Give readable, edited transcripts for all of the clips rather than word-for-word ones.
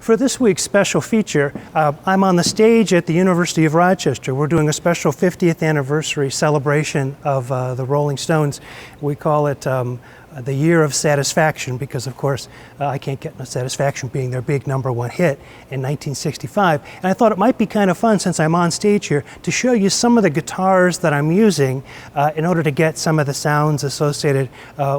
For this week's special feature, I'm on the stage at the University of Rochester. We're doing a special 50th anniversary celebration of the Rolling Stones. We call it the Year of Satisfaction because, of course, I can't get no satisfaction being their big #1 hit in 1965. And I thought it might be kind of fun, since I'm on stage here, to show you some of the guitars that I'm using in order to get some of the sounds associated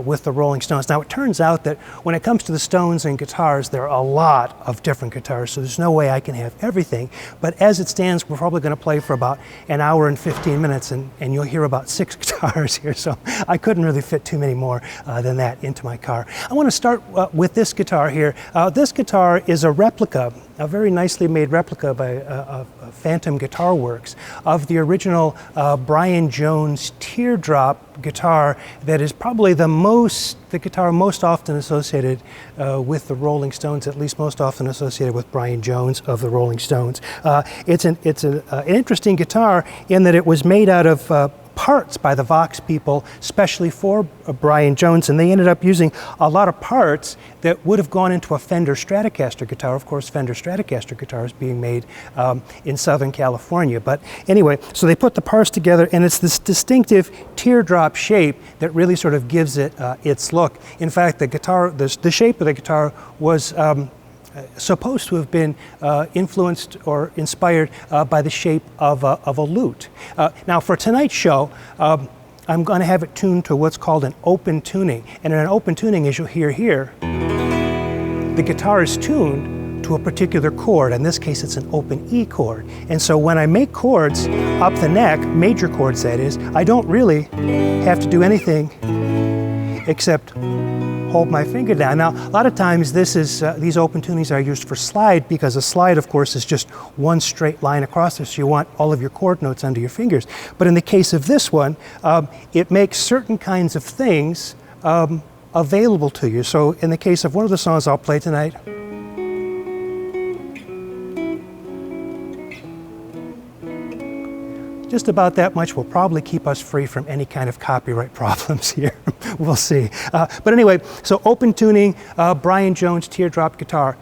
with the Rolling Stones. Now, it turns out that when it comes to the Stones and guitars, there are a lot of different guitars, so there's no way I can have everything. But as it stands, we're probably going to play for about an hour and 15 minutes, and you'll hear about 6 guitars here, so I couldn't really fit too many more than that into my car. I want to start with this guitar here. This guitar is a replica, a very nicely made replica by Phantom Guitar Works of the original Brian Jones teardrop guitar that is probably the guitar most often associated with the Rolling Stones, at least most often associated with Brian Jones of the Rolling Stones. It's an interesting guitar in that it was made out of parts by the Vox people, especially for Brian Jones, and they ended up using a lot of parts that would have gone into a Fender Stratocaster guitar. Of course, Fender Stratocaster guitars being made in Southern California. But anyway, so they put the parts together, and it's this distinctive teardrop shape that really sort of gives it its look. In fact, the shape of the guitar was supposed to have been influenced or inspired by the shape of a lute. Now, for tonight's show, I'm going to have it tuned to what's called an open tuning. And in an open tuning, as you'll hear here, the guitar is tuned to a particular chord. In this case, it's an open E chord. And so when I make chords up the neck, major chords that is, I don't really have to do anything except hold my finger down. Now, a lot of times these open tunings are used for slide, because a slide, of course, is just one straight line across there, so you want all of your chord notes under your fingers. But in the case of this one, it makes certain kinds of things available to you. So in the case of one of the songs I'll play tonight, just about that much will probably keep us free from any kind of copyright problems here. We'll see. But anyway, so open tuning, Brian Jones teardrop guitar.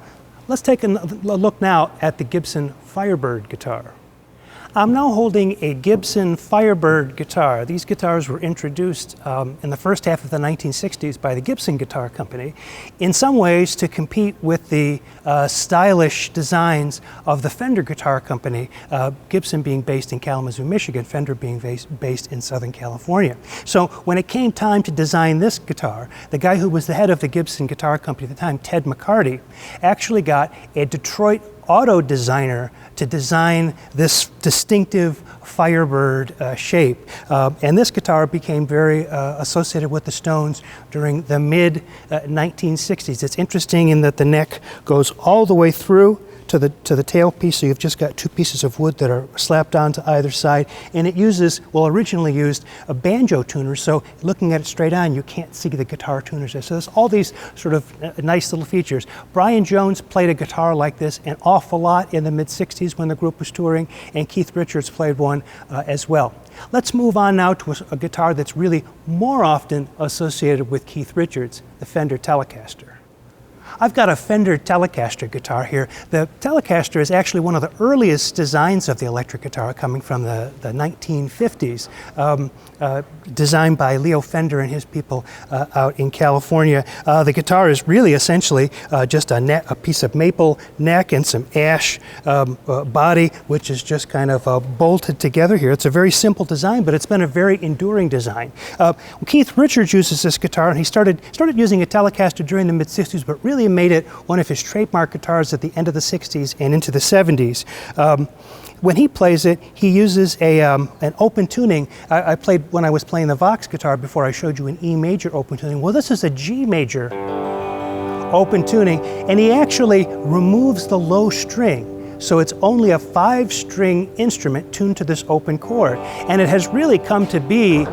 Let's take a look now at the Gibson Firebird guitar. I'm now holding a Gibson Firebird guitar. These guitars were introduced in the first half of the 1960s by the Gibson Guitar Company, in some ways to compete with the stylish designs of the Fender Guitar Company, Gibson being based in Kalamazoo, Michigan, Fender being based in Southern California. So when it came time to design this guitar, the guy who was the head of the Gibson Guitar Company at the time, Ted McCarty, actually got a Detroit auto designer to design this distinctive Firebird shape. And this guitar became very associated with the Stones during the mid-1960s. It's interesting in that the neck goes all the way through to the tailpiece, so you've just got 2 pieces of wood that are slapped onto either side, and it originally used a banjo tuner, so looking at it straight on, you can't see the guitar tuners there. So there's all these sort of nice little features. Brian Jones played a guitar like this an awful lot in the mid-60s when the group was touring, and Keith Richards played one as well. Let's move on now to a guitar that's really more often associated with Keith Richards, the Fender Telecaster. I've got a Fender Telecaster guitar here. The Telecaster is actually one of the earliest designs of the electric guitar, coming from the 1950s, designed by Leo Fender and his people out in California. The guitar is really essentially just a piece of maple neck and some ash body, which is just kind of bolted together here. It's a very simple design, but it's been a very enduring design. Keith Richards uses this guitar, and he started using a Telecaster during the mid-60s, but really made it one of his trademark guitars at the end of the 60s and into the 70s. When he plays it, he uses an open tuning. I played, when I was playing the Vox guitar before, I showed you an E major open tuning. Well, this is a G major open tuning, and he actually removes the low string. So it's only a 5-string instrument tuned to this open chord. And it has really come to be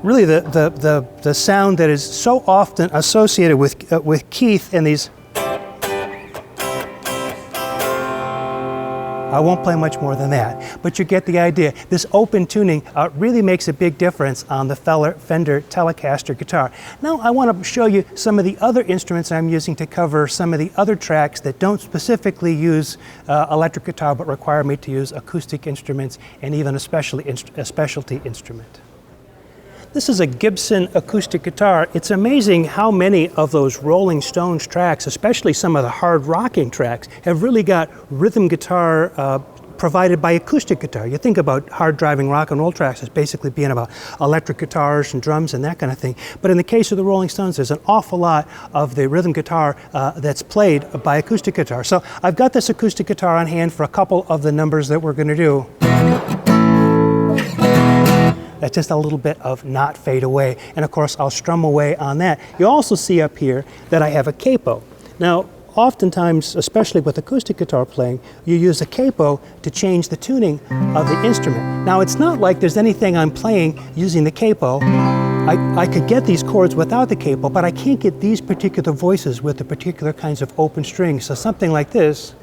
really the sound that is so often associated with Keith and these I won't play much more than that, but you get the idea. This open tuning really makes a big difference on the Fender Telecaster guitar. Now I want to show you some of the other instruments I'm using to cover some of the other tracks that don't specifically use electric guitar but require me to use acoustic instruments and even a specialty instrument. This is a Gibson acoustic guitar. It's amazing how many of those Rolling Stones tracks, especially some of the hard rocking tracks, have really got rhythm guitar provided by acoustic guitar. You think about hard driving rock and roll tracks as basically being about electric guitars and drums and that kind of thing. But in the case of the Rolling Stones, there's an awful lot of the rhythm guitar that's played by acoustic guitar. So I've got this acoustic guitar on hand for a couple of the numbers that we're going to do. That's just a little bit of Not Fade Away. And of course, I'll strum away on that. You also see up here that I have a capo. Now, oftentimes, especially with acoustic guitar playing, you use a capo to change the tuning of the instrument. Now, it's not like there's anything I'm playing using the capo. I could get these chords without the capo, but I can't get these particular voices with the particular kinds of open strings. So something like this.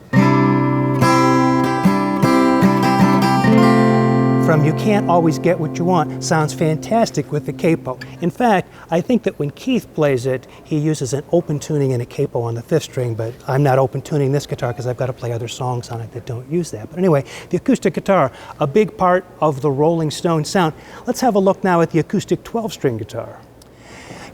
From You Can't Always Get What You Want sounds fantastic with the capo. In fact, I think that when Keith plays it, he uses an open tuning and a capo on the 5th string, but I'm not open tuning this guitar because I've got to play other songs on it that don't use that. But anyway, the acoustic guitar, a big part of the Rolling Stones sound. Let's have a look now at the acoustic 12-string guitar.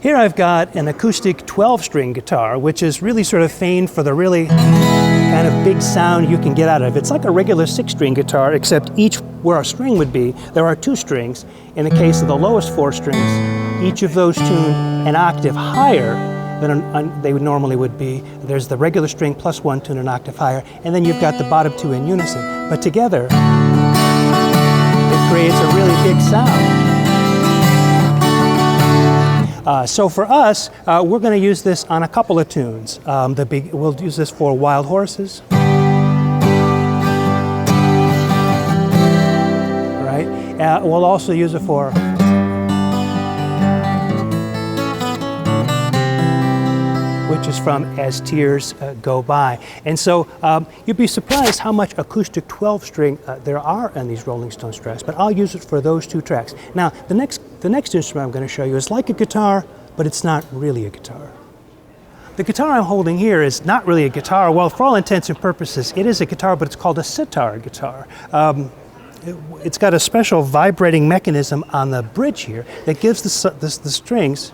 Here I've got an acoustic 12-string guitar, which is really sort of famed for the really kind of big sound you can get out of it. It's like a regular 6-string guitar, except each where a string would be, there are 2 strings. In the case of the lowest 4 strings, each of those tuned an octave higher than they normally would be. There's the regular string plus 1 tuned an octave higher, and then you've got the bottom 2 in unison. But together, it creates a really big sound. So for us, we're going to use this on a couple of tunes. We'll use this for Wild Horses. Right? We'll also use it for which is from As Tears Go By. And so you'd be surprised how much acoustic 12-string there are on these Rolling Stones tracks, but I'll use it for those 2 tracks. Now, the next instrument I'm going to show you is like a guitar, but it's not really a guitar. The guitar I'm holding here is not really a guitar. Well, for all intents and purposes, it is a guitar, but it's called a sitar guitar. It's got a special vibrating mechanism on the bridge here that gives the strings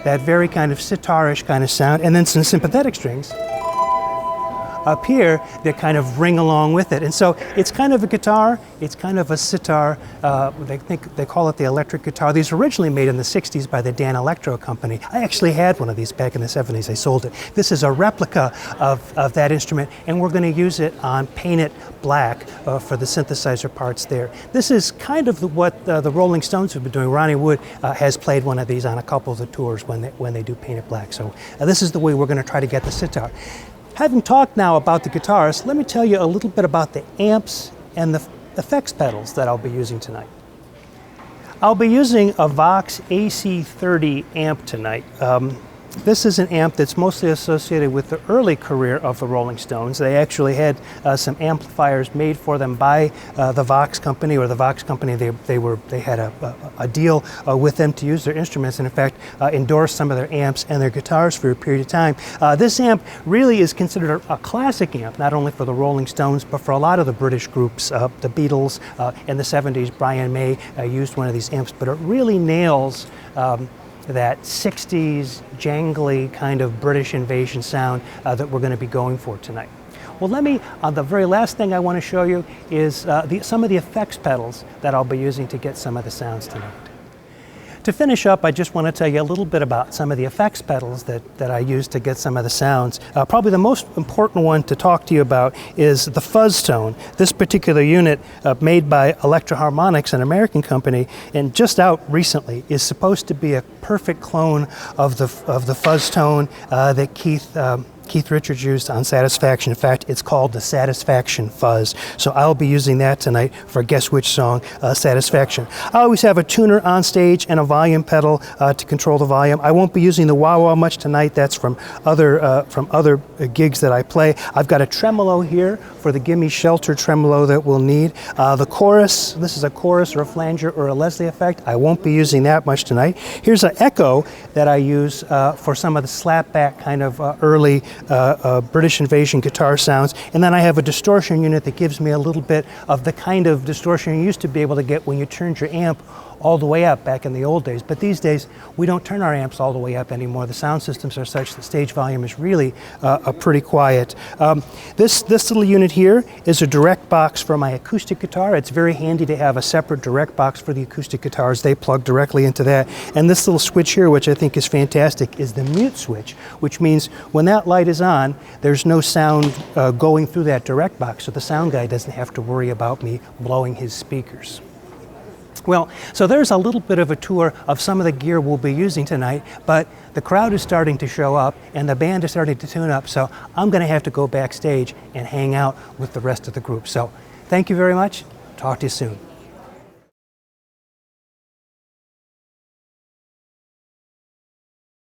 that very kind of sitar-ish kind of sound, and then some sympathetic strings up here that kind of ring along with it. And so it's kind of a guitar, it's kind of a sitar. They call it the electric guitar. These were originally made in the 60s by the Dan Electro Company. I actually had one of these back in the 70s. I sold it. This is a replica of that instrument, and we're going to use it on Paint It Black for the synthesizer parts there. This is kind of what the Rolling Stones have been doing. Ronnie Wood has played one of these on a couple of the tours when they do Paint It Black. So this is the way we're going to try to get the sitar. Having talked now about the guitars, let me tell you a little bit about the amps and the effects pedals that I'll be using tonight. I'll be using a Vox AC30 amp tonight. This is an amp that's mostly associated with the early career of the Rolling Stones. They actually had some amplifiers made for them by the Vox company, or the Vox company. They had a deal with them to use their instruments, and in fact endorsed some of their amps and their guitars for a period of time. This amp really is considered a classic amp, not only for the Rolling Stones, but for a lot of the British groups. The Beatles in the 70s, Brian May used one of these amps, but it really nails that 60s jangly kind of British invasion sound that we're going to be going for tonight. Well, the very last thing I want to show you is some of the effects pedals that I'll be using to get some of the sounds tonight. To finish up, I just want to tell you a little bit about some of the effects pedals that I use to get some of the sounds. Probably the most important one to talk to you about is the fuzz tone. This particular unit, made by Electro Harmonics, an American company, and just out recently, is supposed to be a perfect clone of the fuzz tone that Keith Keith Richards used on Satisfaction. In fact, it's called the Satisfaction Fuzz. So I'll be using that tonight for guess which song, Satisfaction. I always have a tuner on stage and a volume pedal to control the volume. I won't be using the wah-wah much tonight. That's from other gigs that I play. I've got a tremolo here for the Gimme Shelter tremolo that we'll need. The chorus, this is a chorus or a flanger or a Leslie effect. I won't be using that much tonight. Here's an echo that I use for some of the slapback kind of early British Invasion guitar sounds. And then I have a distortion unit that gives me a little bit of the kind of distortion you used to be able to get when you turned your amp all the way up back in the old days. But these days, we don't turn our amps all the way up anymore. The sound systems are such that stage volume is really pretty quiet. This little unit here is a direct box for my acoustic guitar. It's very handy to have a separate direct box for the acoustic guitars. They plug directly into that. And this little switch here, which I think is fantastic, is the mute switch, which means when that light is on, there's no sound going through that direct box, so the sound guy doesn't have to worry about me blowing his speakers. Well, so there's a little bit of a tour of some of the gear we'll be using tonight, but the crowd is starting to show up and the band is starting to tune up, so I'm going to have to go backstage and hang out with the rest of the group. So thank you very much. Talk to you soon.